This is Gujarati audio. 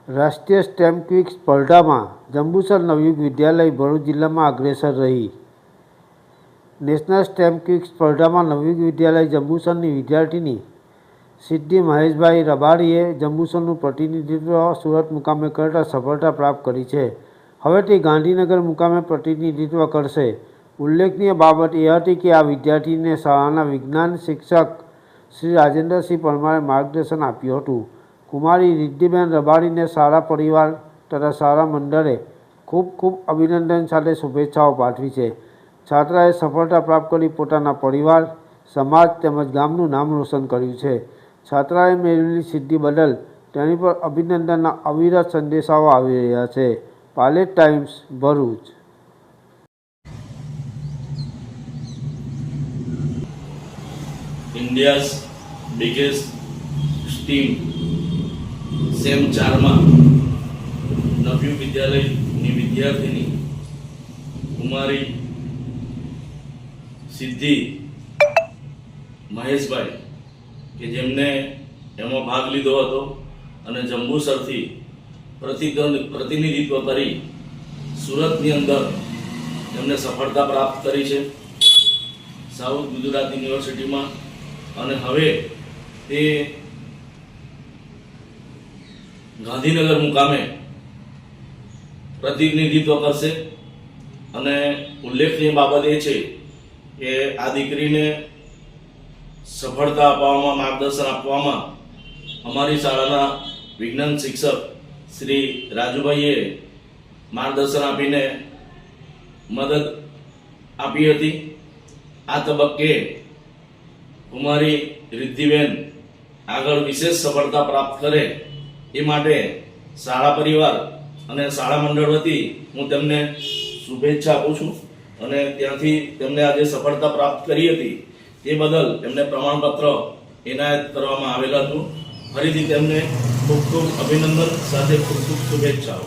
રાષ્ટ્રીય સ્ટેમ ક્વિક સ્પર્ધામાં જંબુસર નવયુગ વિદ્યાલય ભરૂચ જિલ્લામાં અગ્રેસર રહી. નેશનલ સ્ટેમ ક્વિક સ્પર્ધામાં નવયુગ વિદ્યાલય જંબુસરની વિદ્યાર્થીની સિદ્ધિ મહેશભાઈ રબારીએ જંબુસરનું પ્રતિનિધિત્વ સુરત મુકામે કરતા સફળતા પ્રાપ્ત કરી છે. હવે તે ગાંધીનગર મુકામે પ્રતિનિધિત્વ કરશે. ઉલ્લેખનીય બાબત એ હતી કે આ વિદ્યાર્થીને શાળાના વિજ્ઞાન શિક્ષક શ્રી રાજેન્દ્રસિંહ પરમારે માર્ગદર્શન આપ્યું હતું. કુમારી રિદ્ધિબેન રબારીને શાળા પરિવાર તથા શાળા મંડળે ખૂબ ખૂબ અભિનંદન સાથે શુભેચ્છાઓ પાઠવી છે. છાત્રાએ સફળતા પ્રાપ્ત કરી પોતાના પરિવાર, સમાજ તેમજ ગામનું નામ રોશન કર્યું છે. છાત્રાએ મેળવેલી સિદ્ધિ બદલ તેની પર અભિનંદનના અવિરત સંદેશાઓ આવી રહ્યા છે. પાલેટ Times, Bharuch. India's biggest STEAM સેમ 4માં નવયુગ વિદ્યાલયની વિદ્યાર્થીની કુમારી સિદ્ધિ મહેશભાઈ કે જેમને એમાં ભાગ લીધો હતો અને જંબુસરથી પ્રતિનિધિત્વ કરી સુરતની અંદર એમને સફળતા પ્રાપ્ત કરી છે સાઉથ ગુજરાત યુનિવર્સિટીમાં. અને હવે તે ગાંધીનગર મુકામે પ્રતિનિધિત્વ કરશે. અને ઉલ્લેખનીય બાબત એ છે કે આ દીકરીને સફળતા અપાવવામાં, માર્ગદર્શન આપવામાં અમારી શાળાના વિજ્ઞાન શિક્ષક શ્રી રાજુભાઈએ માર્ગદર્શન આપીને મદદ આપી હતી. આ તબક્કે કુમારી રિદ્ધિબેન આગળ વિશેષ સફળતા પ્રાપ્ત કરે એ માટે શાળા પરિવાર અને શાળા મંડળ વતી હું તેમને શુભેચ્છા આપું છું. અને ત્યાંથી તેમને આજે સફળતા પ્રાપ્ત કરી હતી તે બદલ એમને પ્રમાણપત્ર એનાયત કરવામાં આવેલ હતું. ફરીથી તેમને ખૂબ ખૂબ અભિનંદન સાથે ખૂબ ખૂબ શુભેચ્છાઓ.